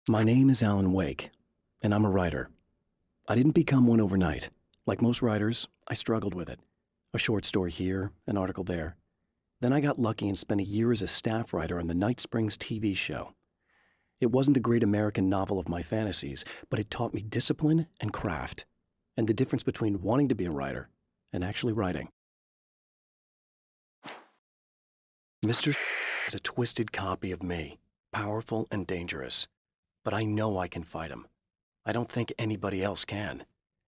My name is Alan Wake, and I'm a writer. I didn't become one overnight. Like most writers, I struggled with it. A short story here, an article there. Then I got lucky and spent a year as a staff writer on the Night Springs TV show. It wasn't the great American novel of my fantasies, but it taught me discipline and craft, and the difference between wanting to be a writer and actually writing. Mr. is a twisted copy of me, powerful and dangerous. But I know I can fight him. I don't think anybody else can.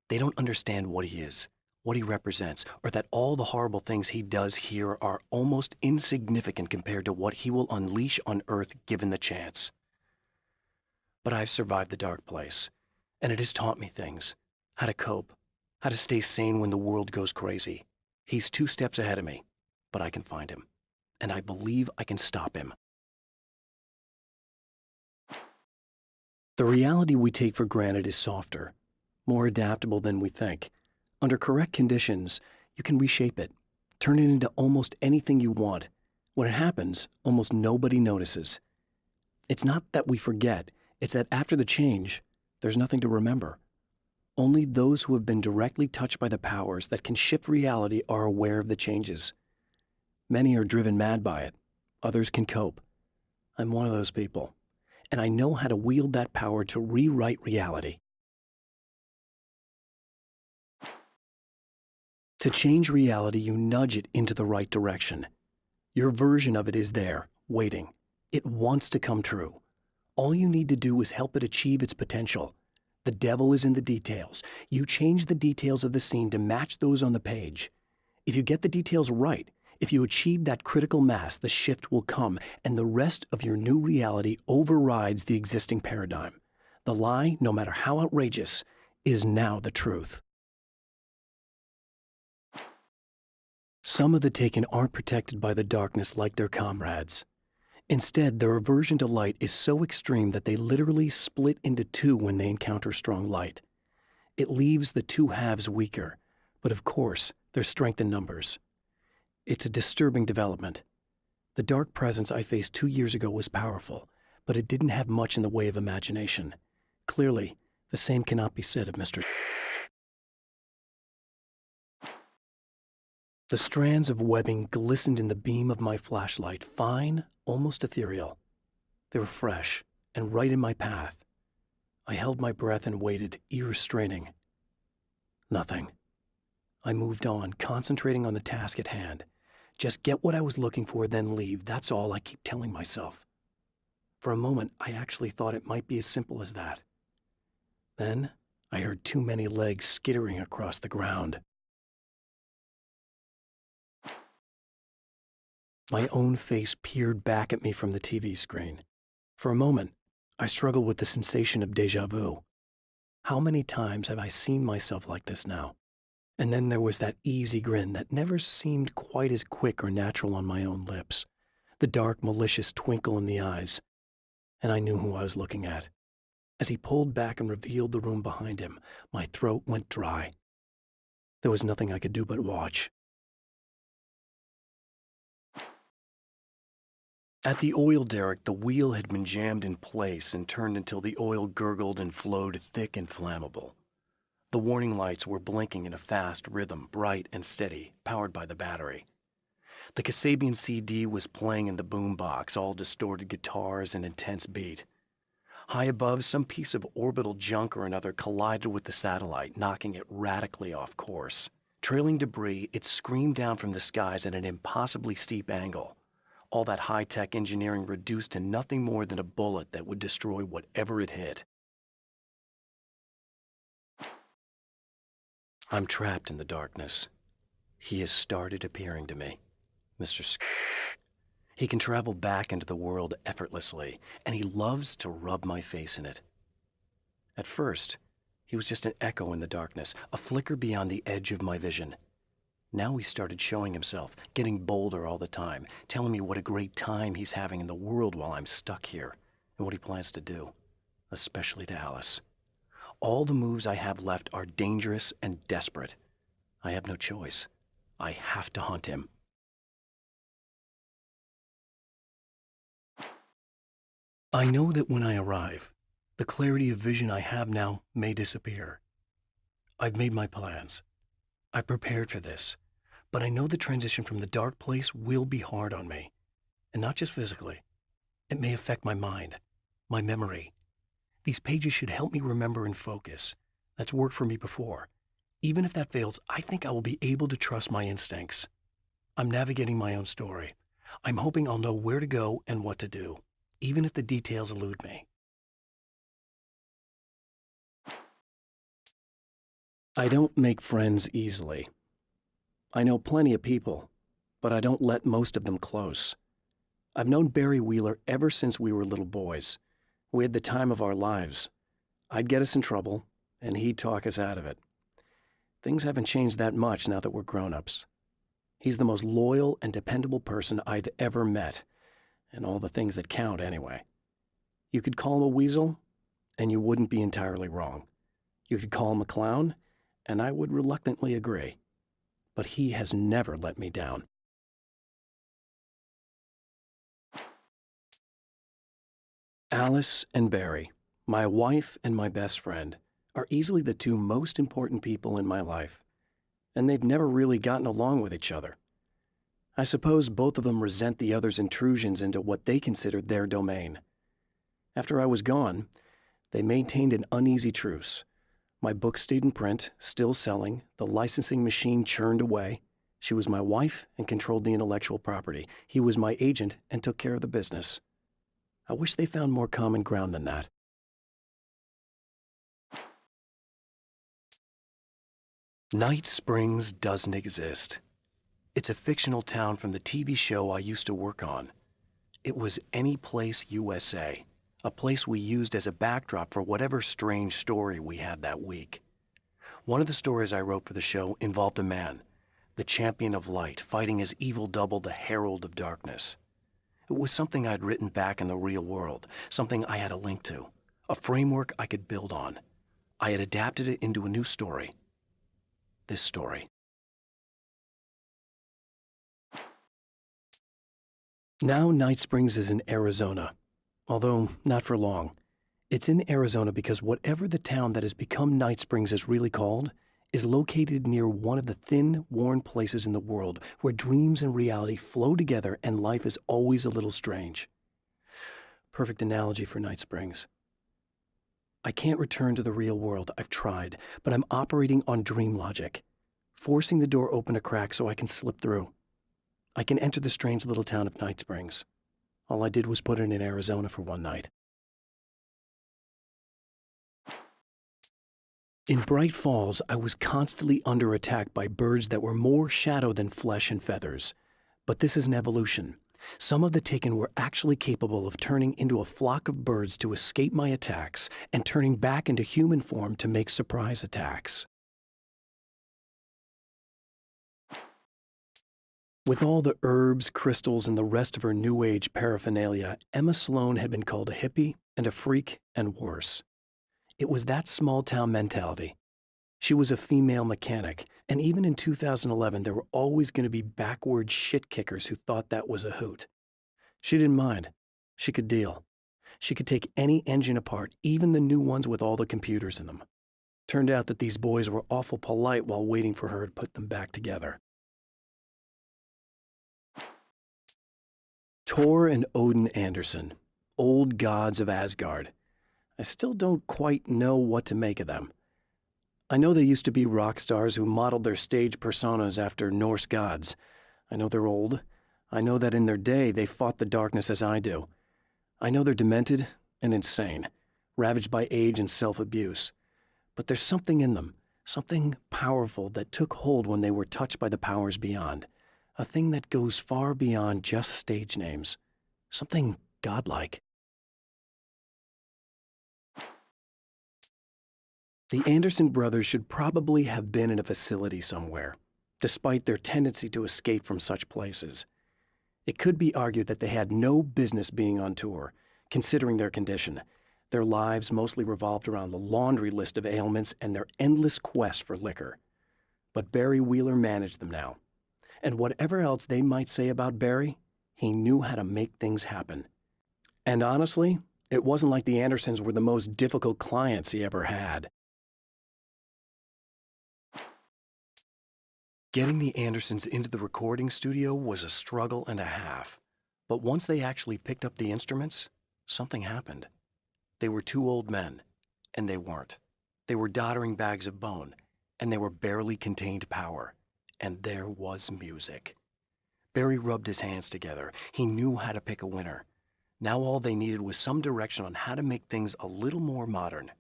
They don't understand what he is, what he represents, or that all the horrible things he does here are almost insignificant compared to what he will unleash on Earth given the chance. But I've survived the dark place, and it has taught me things. How to cope, how to stay sane when the world goes crazy. He's 2 steps ahead of me, but I can find him, and I believe I can stop him. The reality we take for granted is softer, more adaptable than we think. Under correct conditions, you can reshape it, turn it into almost anything you want. When it happens, almost nobody notices. It's not that we forget, it's that after the change, there's nothing to remember. Only those who have been directly touched by the powers that can shift reality are aware of the changes. Many are driven mad by it. Others can cope. I'm one of those people. And I know how to wield that power to rewrite reality. To change reality, you nudge it into the right direction. Your version of it is there, waiting. It wants to come true. All you need to do is help it achieve its potential. The devil is in the details. You change the details of the scene to match those on the page. If you get the details right, if you achieve that critical mass, the shift will come, and the rest of your new reality overrides the existing paradigm. The lie, no matter how outrageous, is now the truth. Some of the Taken aren't protected by the darkness like their comrades. Instead, their aversion to light is so extreme that they literally split into 2 when they encounter strong light. It leaves the 2 halves weaker, but of course, there's strength in numbers. It's a disturbing development. The dark presence I faced 2 years ago was powerful, but it didn't have much in the way of imagination. Clearly, the same cannot be said of Mr. The strands of webbing glistened in the beam of my flashlight, fine, almost ethereal. They were fresh and right in my path. I held my breath and waited, ears straining. Nothing. I moved on, concentrating on the task at hand. Just get what I was looking for, then leave. That's all I keep telling myself. For a moment, I actually thought it might be as simple as that. Then, I heard too many legs skittering across the ground. My own face peered back at me from the TV screen. For a moment, I struggled with the sensation of déjà vu. How many times have I seen myself like this now? And then there was that easy grin that never seemed quite as quick or natural on my own lips, the dark, malicious twinkle in the eyes. And I knew who I was looking at. As he pulled back and revealed the room behind him, my throat went dry. There was nothing I could do but watch. At the oil derrick, the wheel had been jammed in place and turned until the oil gurgled and flowed thick and flammable. The warning lights were blinking in a fast rhythm, bright and steady, powered by the battery. The Kasabian CD was playing in the boombox, all distorted guitars and intense beat. High above, some piece of orbital junk or another collided with the satellite, knocking it radically off course. Trailing debris, it screamed down from the skies at an impossibly steep angle. All that high-tech engineering reduced to nothing more than a bullet that would destroy whatever it hit. I'm trapped in the darkness. He has started appearing to me, Mr. He can travel back into the world effortlessly, and he loves to rub my face in it. At first, he was just an echo in the darkness, a flicker beyond the edge of my vision. Now he started showing himself, getting bolder all the time, telling me what a great time he's having in the world while I'm stuck here, and what he plans to do, especially to Alice. All the moves I have left are dangerous and desperate. I have no choice. I have to hunt him. I know that when I arrive, The clarity of vision I have now may disappear. I've made my plans. I prepared for this, but I know the transition from the dark place will be hard on me, and not just physically. It may affect my mind, my memory. These pages should help me remember and focus. That's worked for me before. Even if that fails, I think I will be able to trust my instincts. I'm navigating my own story. I'm hoping I'll know where to go and what to do, even if the details elude me. I don't make friends easily. I know plenty of people, but I don't let most of them close. I've known Barry Wheeler ever since we were little boys. We had the time of our lives. I'd get us in trouble, and he'd talk us out of it. Things haven't changed that much now that we're grown-ups. He's the most loyal and dependable person I've ever met, and all the things that count anyway. You could call him a weasel, and you wouldn't be entirely wrong. You could call him a clown, and I would reluctantly agree. But he has never let me down. Alice and Barry, my wife and my best friend, are easily the two most important people in my life, and they've never really gotten along with each other. I suppose both of them resent the other's intrusions into what they considered their domain. After I was gone, they maintained an uneasy truce. My book stayed in print, still selling, the licensing machine churned away. She was my wife and controlled the intellectual property. He was my agent and took care of the business. I wish they found more common ground than that. Night Springs doesn't exist. It's a fictional town from the TV show I used to work on. It was Any Place USA, a place we used as a backdrop for whatever strange story we had that week. One of the stories I wrote for the show involved a man, the champion of light, fighting his evil double, the Herald of Darkness. It was something I'd written back in the real world, something I had a link to, a framework I could build on. I had adapted it into a new story. This story. Now Night Springs is in Arizona, although not for long. It's in Arizona because whatever the town that has become Night Springs is really called is located near one of the thin, worn places in the world where dreams and reality flow together and life is always a little strange. Perfect analogy for Night Springs. I can't return to the real world. I've tried, but I'm operating on dream logic, forcing the door open a crack so I can slip through. I can enter the strange little town of Night Springs. All I did was put it in Arizona for one night. In Bright Falls, I was constantly under attack by birds that were more shadow than flesh and feathers. But this is an evolution. Some of the Taken were actually capable of turning into a flock of birds to escape my attacks and turning back into human form to make surprise attacks. With all the herbs, crystals, and the rest of her New Age paraphernalia, Emma Sloan had been called a hippie and a freak and worse. It was that small-town mentality. She was a female mechanic, and even in 2011, there were always going to be backward shit-kickers who thought that was a hoot. She didn't mind. She could deal. She could take any engine apart, even the new ones with all the computers in them. Turned out that these boys were awful polite while waiting for her to put them back together. Thor and Odin Anderson, old gods of Asgard. I still don't quite know what to make of them. I know they used to be rock stars who modeled their stage personas after Norse gods. I know they're old. I know that in their day they fought the darkness as I do. I know they're demented and insane, ravaged by age and self-abuse. But there's something in them, something powerful that took hold when they were touched by the powers beyond. A thing that goes far beyond just stage names. Something godlike. The Anderson brothers should probably have been in a facility somewhere, despite their tendency to escape from such places. It could be argued that they had no business being on tour, considering their condition. Their lives mostly revolved around the laundry list of ailments and their endless quest for liquor. But Barry Wheeler managed them now. And whatever else they might say about Barry, he knew how to make things happen. And honestly, It wasn't like the Andersons were the most difficult clients he ever had. Getting the Andersons into the recording studio was a struggle and a half. But once they actually picked up the instruments, something happened. They were two old men, and they weren't. They were doddering bags of bone, and they were barely contained power. And there was music. Barry rubbed his hands together. He knew how to pick a winner. Now all they needed was some direction on how to make things a little more modern.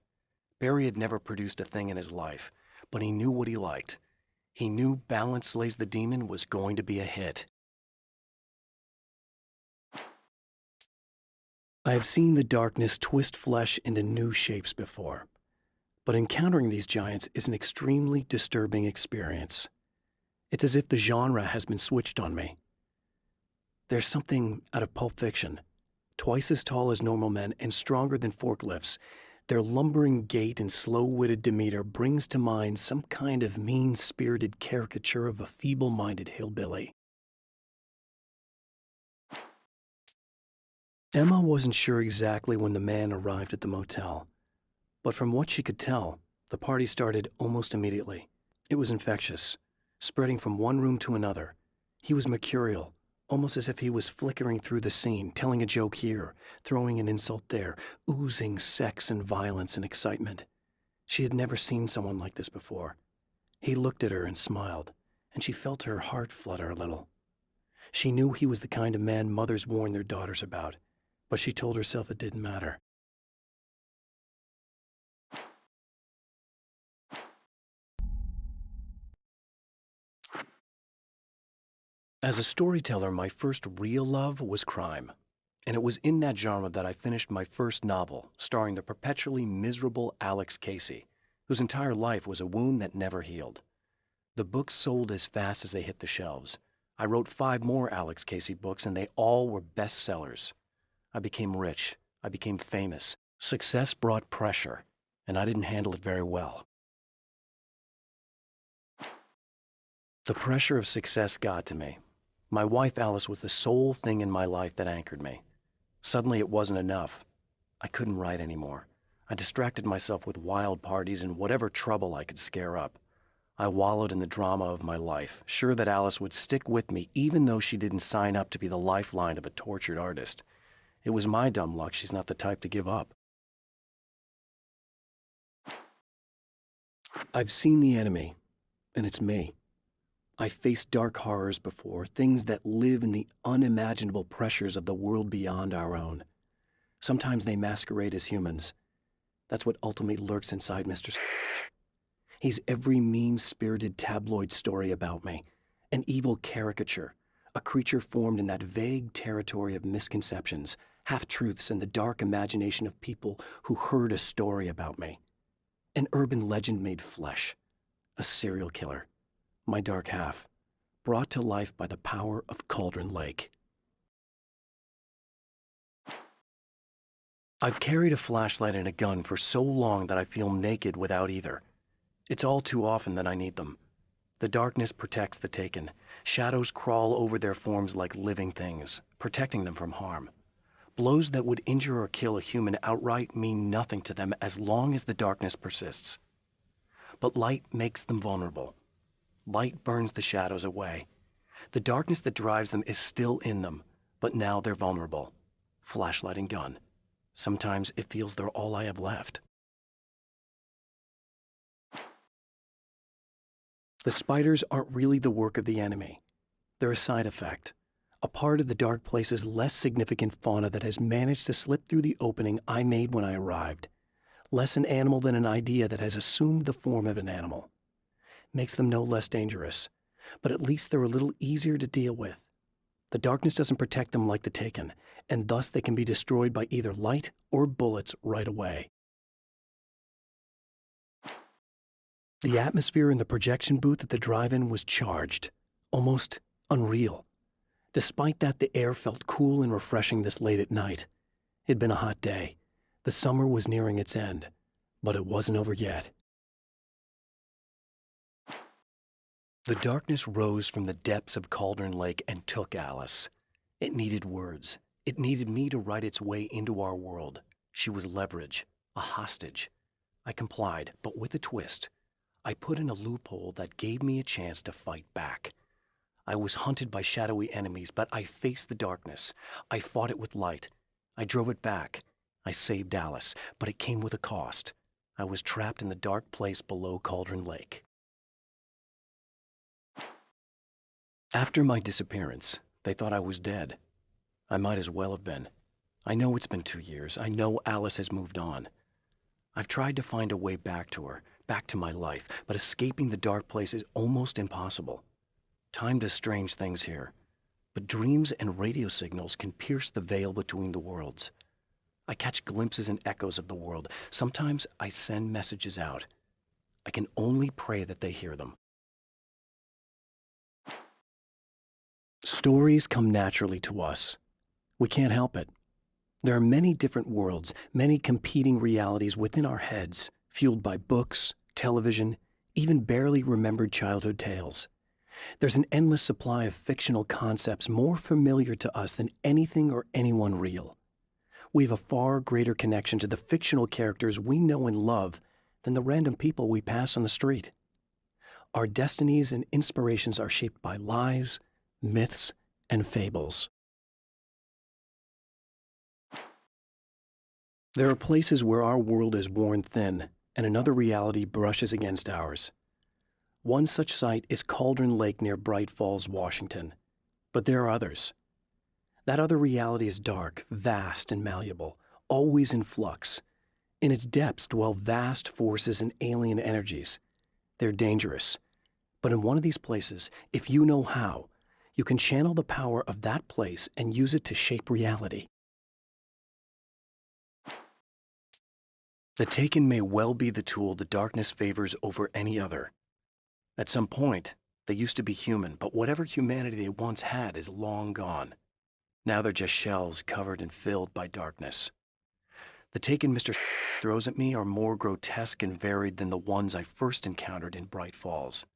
Barry had never produced a thing in his life, but he knew what he liked. He knew Balance Slays the Demon was going to be a hit. I have seen the darkness twist flesh into new shapes before, but encountering these giants is an extremely disturbing experience. It's as if the genre has been switched on me. There's something out of Pulp Fiction. Twice as tall as normal men and stronger than forklifts, their lumbering gait and slow-witted demeanor brings to mind some kind of mean-spirited caricature of a feeble-minded hillbilly. Emma wasn't sure exactly when the man arrived at the motel, but from what she could tell, the party started almost immediately. It was infectious, spreading from one room to another. He was mercurial, almost as if he was flickering through the scene, telling a joke here, throwing an insult there, oozing sex and violence and excitement. She had never seen someone like this before. He looked at her and smiled, and she felt her heart flutter a little. She knew he was the kind of man mothers warn their daughters about, but she told herself it didn't matter. As a storyteller, my first real love was crime. And it was in that genre that I finished my first novel, starring the perpetually miserable Alex Casey, whose entire life was a wound that never healed. The books sold as fast as they hit the shelves. I wrote 5 more Alex Casey books, and they all were bestsellers. I became rich. I became famous. Success brought pressure, and I didn't handle it very well. The pressure of success got to me. My wife Alice was the sole thing in my life that anchored me. Suddenly it wasn't enough. I couldn't write anymore. I distracted myself with wild parties and whatever trouble I could scare up. I wallowed in the drama of my life, sure that Alice would stick with me even though she didn't sign up to be the lifeline of a tortured artist. It was my dumb luck she's not the type to give up. I've seen the enemy, and it's me. I've faced dark horrors before, things that live in the unimaginable pressures of the world beyond our own. Sometimes they masquerade as humans. That's what ultimately lurks inside Mr. Scrooge. He's every mean-spirited tabloid story about me, an evil caricature, a creature formed in that vague territory of misconceptions, half-truths, and the dark imagination of people who heard a story about me. An urban legend made flesh, a serial killer. My dark half, brought to life by the power of Cauldron Lake. I've carried a flashlight and a gun for so long that I feel naked without either. It's all too often that I need them. The darkness protects the taken. Shadows crawl over their forms like living things, protecting them from harm. Blows that would injure or kill a human outright mean nothing to them as long as the darkness persists. But light makes them vulnerable. Light burns the shadows away. The darkness that drives them is still in them, but now they're vulnerable. Flashlight and gun. Sometimes it feels they're all I have left. The spiders aren't really the work of the enemy. They're a side effect, a part of the dark place's less significant fauna that has managed to slip through the opening I made when I arrived. Less an animal than an idea that has assumed the form of an animal. Makes them no less dangerous, but at least they're a little easier to deal with. The darkness doesn't protect them like the Taken, and thus they can be destroyed by either light or bullets right away. The atmosphere in the projection booth at the drive-in was charged, almost unreal. Despite that, the air felt cool and refreshing this late at night. It'd been a hot day. The summer was nearing its end, but it wasn't over yet. The darkness rose from the depths of Cauldron Lake and took Alice. It needed words. It needed me to write its way into our world. She was leverage, a hostage. I complied, but with a twist. I put in a loophole that gave me a chance to fight back. I was hunted by shadowy enemies, but I faced the darkness. I fought it with light. I drove it back. I saved Alice, but it came with a cost. I was trapped in the dark place below Cauldron Lake. After my disappearance, they thought I was dead. I might as well have been. I know it's been 2 years. I know Alice has moved on. I've tried to find a way back to her, back to my life, but escaping the dark place is almost impossible. Time does strange things here, but dreams and radio signals can pierce the veil between the worlds. I catch glimpses and echoes of the world. Sometimes I send messages out. I can only pray that they hear them. Stories come naturally to us. We can't help it. There are many different worlds, many competing realities within our heads, fueled by books, television, even barely remembered childhood tales. There's an endless supply of fictional concepts more familiar to us than anything or anyone real. We have a far greater connection to the fictional characters we know and love than the random people we pass on the street. Our destinies and inspirations are shaped by lies, myths, and fables. There are places where our world is worn thin and another reality brushes against ours. One such site is Cauldron Lake near Bright Falls, Washington. But there are others. That other reality is dark, vast, and malleable, always in flux. In its depths dwell vast forces and alien energies. They're dangerous. But in one of these places, if you know how, you can channel the power of that place and use it to shape reality. The Taken may well be the tool the darkness favors over any other. At some point, they used to be human, but whatever humanity they once had is long gone. Now they're just shells covered and filled by darkness. The Taken Mr. throws at me are more grotesque and varied than the ones I first encountered in Bright Falls.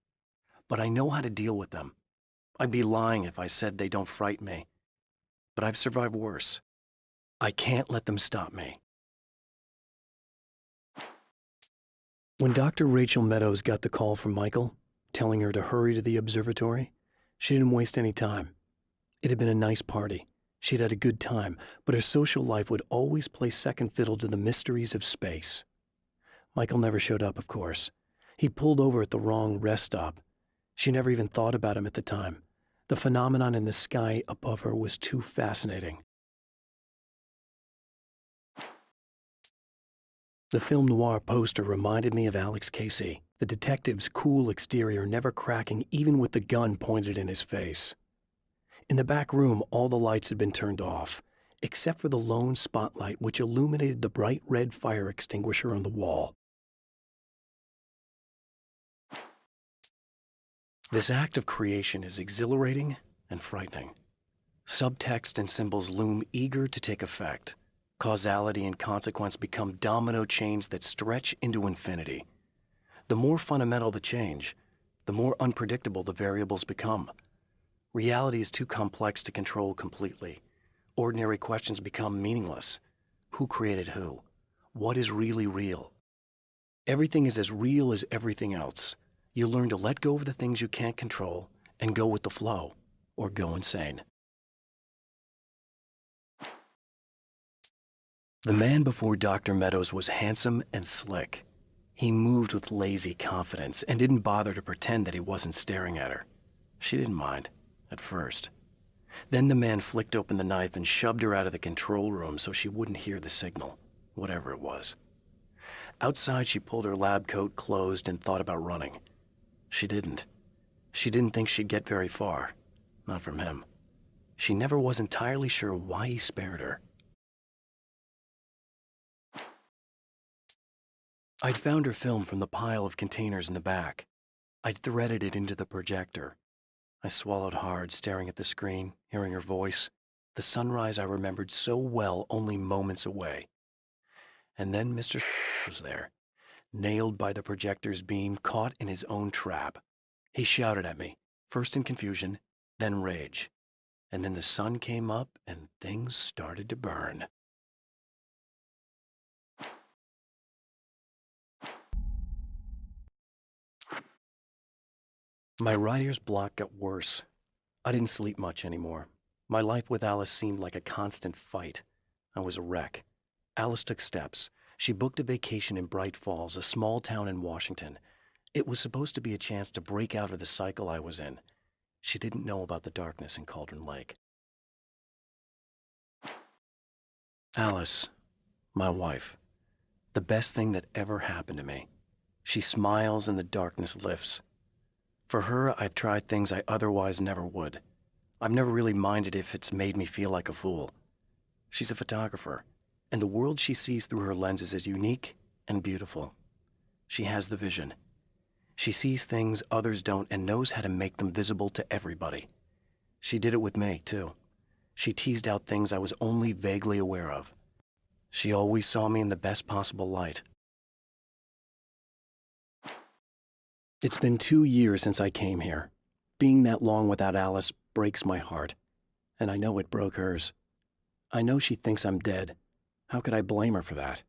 But I know how to deal with them. I'd be lying if I said they don't frighten me. But I've survived worse. I can't let them stop me. When Dr. Rachel Meadows got the call from Michael, telling her to hurry to the observatory, she didn't waste any time. It had been a nice party. She'd had a good time, but her social life would always play second fiddle to the mysteries of space. Michael never showed up, of course. He'd pulled over at the wrong rest stop. She never even thought about him at the time. The phenomenon in the sky above her was too fascinating. The film noir poster reminded me of Alex Casey, the detective's cool exterior never cracking even with the gun pointed in his face. In the back room, all the lights had been turned off, except for the lone spotlight which illuminated the bright red fire extinguisher on the wall. This act of creation is exhilarating and frightening. Subtext and symbols loom eager to take effect. Causality and consequence become domino chains that stretch into infinity. The more fundamental the change, the more unpredictable the variables become. Reality is too complex to control completely. Ordinary questions become meaningless. Who created who? What is really real? Everything is as real as everything else. You learn to let go of the things you can't control and go with the flow, or go insane. The man before Dr. Meadows was handsome and slick. He moved with lazy confidence and didn't bother to pretend that he wasn't staring at her. She didn't mind, at first. Then the man flicked open the knife and shoved her out of the control room so she wouldn't hear the signal, whatever it was. Outside, she pulled her lab coat closed and thought about running. She didn't. She didn't think she'd get very far. Not from him. She never was entirely sure why he spared her. I'd found her film from the pile of containers in the back. I'd threaded it into the projector. I swallowed hard, staring at the screen, hearing her voice, the sunrise I remembered so well only moments away. And then Mr. was there, nailed by the projector's beam, caught in his own trap. He shouted at me, first in confusion, then rage. And then the sun came up and things started to burn. My writer's block got worse. I didn't sleep much anymore. My life with Alice seemed like a constant fight. I was a wreck. Alice took steps. She booked a vacation in Bright Falls, a small town in Washington. It was supposed to be a chance to break out of the cycle I was in. She didn't know about the darkness in Cauldron Lake. Alice, my wife, the best thing that ever happened to me. She smiles and the darkness lifts. For her, I've tried things I otherwise never would. I've never really minded if it's made me feel like a fool. She's a photographer, and the world she sees through her lenses is unique and beautiful. She has the vision. She sees things others don't and knows how to make them visible to everybody. She did it with me, too. She teased out things I was only vaguely aware of. She always saw me in the best possible light. It's been 2 years since I came here. Being that long without Alice breaks my heart, and I know it broke hers. I know she thinks I'm dead. How could I blame her for that?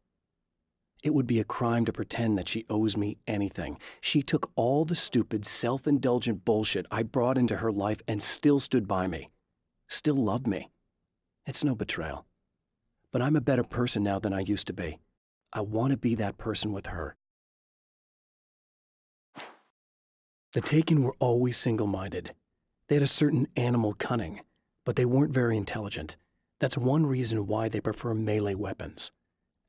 It would be a crime to pretend that she owes me anything. She took all the stupid, self-indulgent bullshit I brought into her life and still stood by me. Still loved me. It's no betrayal. But I'm a better person now than I used to be. I want to be that person with her. The Taken were always single-minded. They had a certain animal cunning, but they weren't very intelligent. That's one reason why they prefer melee weapons.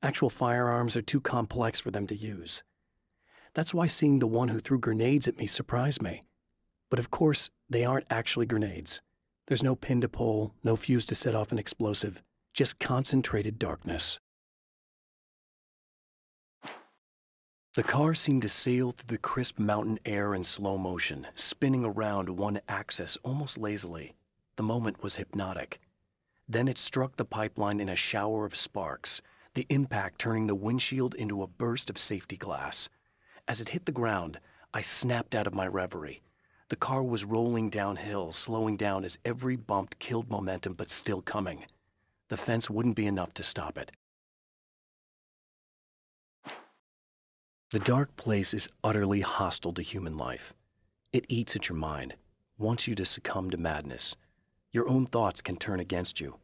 Actual firearms are too complex for them to use. That's why seeing the one who threw grenades at me surprised me. But of course, they aren't actually grenades. There's no pin to pull, no fuse to set off an explosive, just concentrated darkness. The car seemed to sail through the crisp mountain air in slow motion, spinning around one axis almost lazily. The moment was hypnotic. Then it struck the pipeline in a shower of sparks, the impact turning the windshield into a burst of safety glass. As it hit the ground, I snapped out of my reverie. The car was rolling downhill, slowing down as every bump killed momentum but still coming. The fence wouldn't be enough to stop it. The dark place is utterly hostile to human life. It eats at your mind, wants you to succumb to madness. Your own thoughts can turn against you.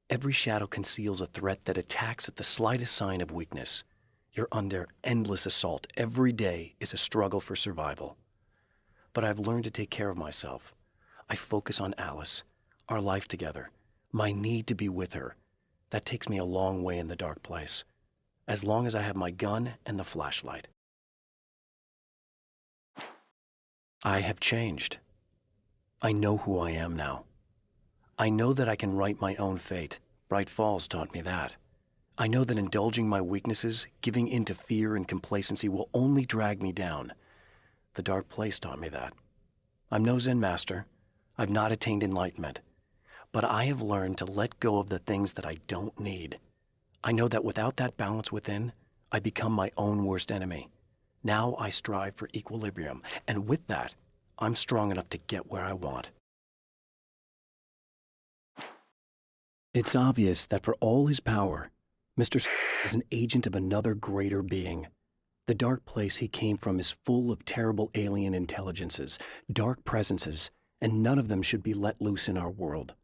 Every shadow conceals a threat that attacks at the slightest sign of weakness. You're under endless assault. Every day is a struggle for survival. But I've learned to take care of myself. I focus on Alice, our life together, my need to be with her. That takes me a long way in the dark place, as long as I have my gun and the flashlight. I have changed. I know who I am now. I know that I can write my own fate. Bright Falls taught me that. I know that indulging my weaknesses, giving in to fear and complacency will only drag me down. The dark place taught me that. I'm no Zen master. I've not attained enlightenment. But I have learned to let go of the things that I don't need. I know that without that balance within, I become my own worst enemy. Now I strive for equilibrium, and with that, I'm strong enough to get where I want. It's obvious that for all his power, Mr. is an agent of another greater being. The dark place he came from is full of terrible alien intelligences, dark presences, and none of them should be let loose in our world.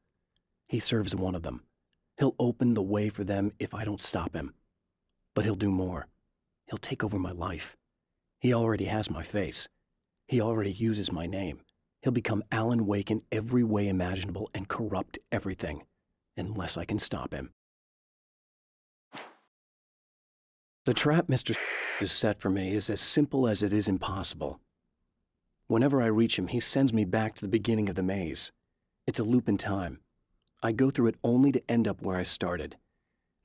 He serves one of them. He'll open the way for them if I don't stop him. But he'll do more. He'll take over my life. He already has my face. He already uses my name. He'll become Alan Wake in every way imaginable and corrupt everything, unless I can stop him. The trap Mr. has set for me is as simple as it is impossible. Whenever I reach him, he sends me back to the beginning of the maze. It's a loop in time. I go through it only to end up where I started.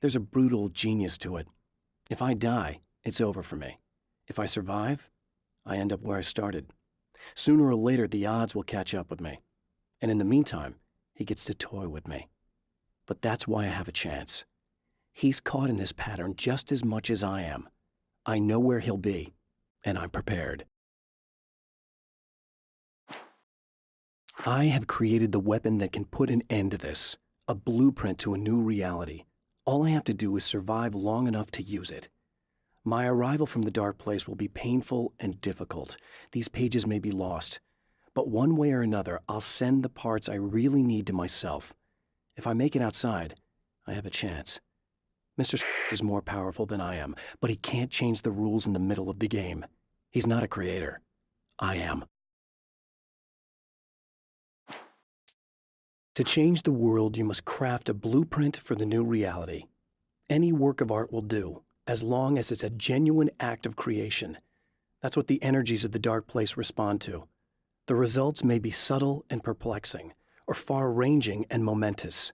There's a brutal genius to it. If I die, it's over for me. If I survive, I end up where I started. Sooner or later, the odds will catch up with me. And in the meantime, he gets to toy with me. But that's why I have a chance. He's caught in this pattern just as much as I am. I know where he'll be, and I'm prepared. I have created the weapon that can put an end to this, a blueprint to a new reality. All I have to do is survive long enough to use it. My arrival from the dark place will be painful and difficult. These pages may be lost, But one way or another, I'll send the parts I really need to myself. If I make it outside, I have a chance. Mr. is more powerful than I am, but he can't change the rules in the middle of the game. He's not a creator. I am. To change the world, you must craft a blueprint for the new reality. Any work of art will do, as long as it's a genuine act of creation. That's what the energies of the dark place respond to. The results may be subtle and perplexing, or far-ranging and momentous.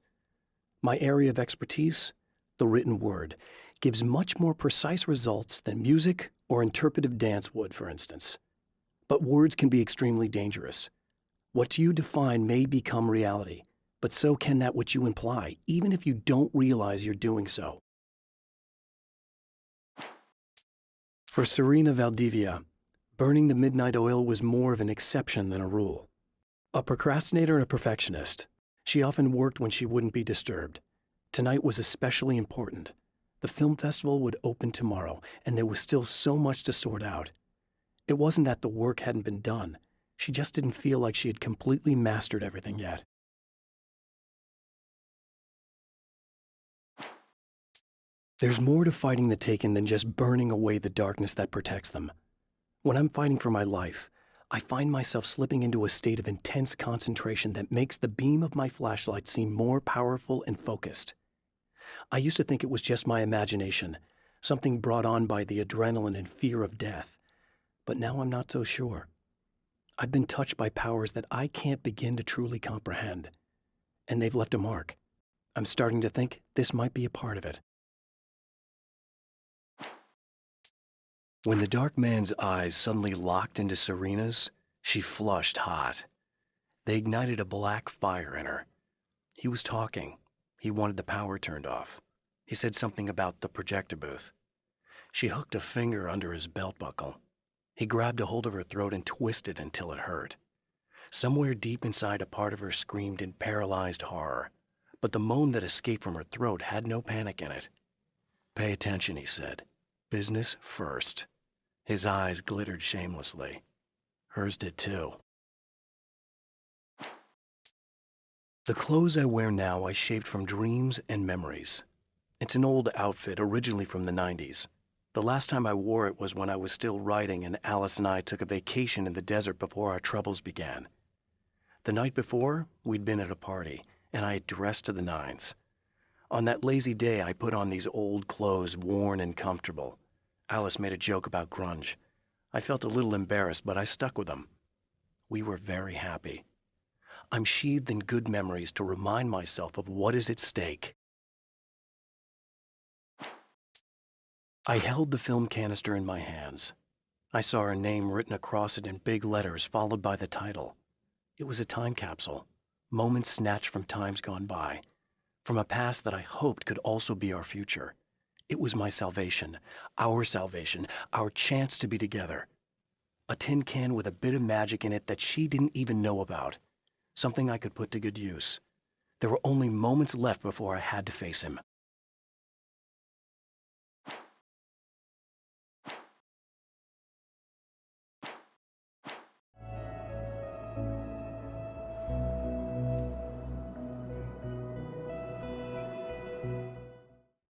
My area of expertise, the written word, gives much more precise results than music or interpretive dance would, for instance. But words can be extremely dangerous. What you define may become reality, but so can that which you imply, even if you don't realize you're doing so. For Serena Valdivia, burning the midnight oil was more of an exception than a rule. A procrastinator and a perfectionist, she often worked when she wouldn't be disturbed. Tonight was especially important. The film festival would open tomorrow, and there was still so much to sort out. It wasn't that the work hadn't been done. She just didn't feel like she had completely mastered everything yet. There's more to fighting the Taken than just burning away the darkness that protects them. When I'm fighting for my life, I find myself slipping into a state of intense concentration that makes the beam of my flashlight seem more powerful and focused. I used to think it was just my imagination, something brought on by the adrenaline and fear of death. But now I'm not so sure. I've been touched by powers that I can't begin to truly comprehend. And they've left a mark. I'm starting to think this might be a part of it. When the dark man's eyes suddenly locked into Serena's, she flushed hot. They ignited a black fire in her. He was talking. He wanted the power turned off. He said something about the projector booth. She hooked a finger under his belt buckle. He grabbed a hold of her throat and twisted until it hurt. Somewhere deep inside, a part of her screamed in paralyzed horror, but the moan that escaped from her throat had no panic in it. "Pay attention," he said. "Business first." His eyes glittered shamelessly. Hers did too. The clothes I wear now I shaped from dreams and memories. It's an old outfit, originally from the 90s. The last time I wore it was when I was still writing and Alice and I took a vacation in the desert before our troubles began. The night before, we'd been at a party, and I had dressed to the nines. On that lazy day, I put on these old clothes, worn and comfortable. Alice made a joke about grunge. I felt a little embarrassed, but I stuck with them. We were very happy. I'm sheathed in good memories to remind myself of what is at stake. I held the film canister in my hands. I saw her name written across it in big letters, followed by the title. It was a time capsule, moments snatched from times gone by, from a past that I hoped could also be our future. It was my salvation, our chance to be together. A tin can with a bit of magic in it that she didn't even know about. Something I could put to good use. There were only moments left before I had to face him.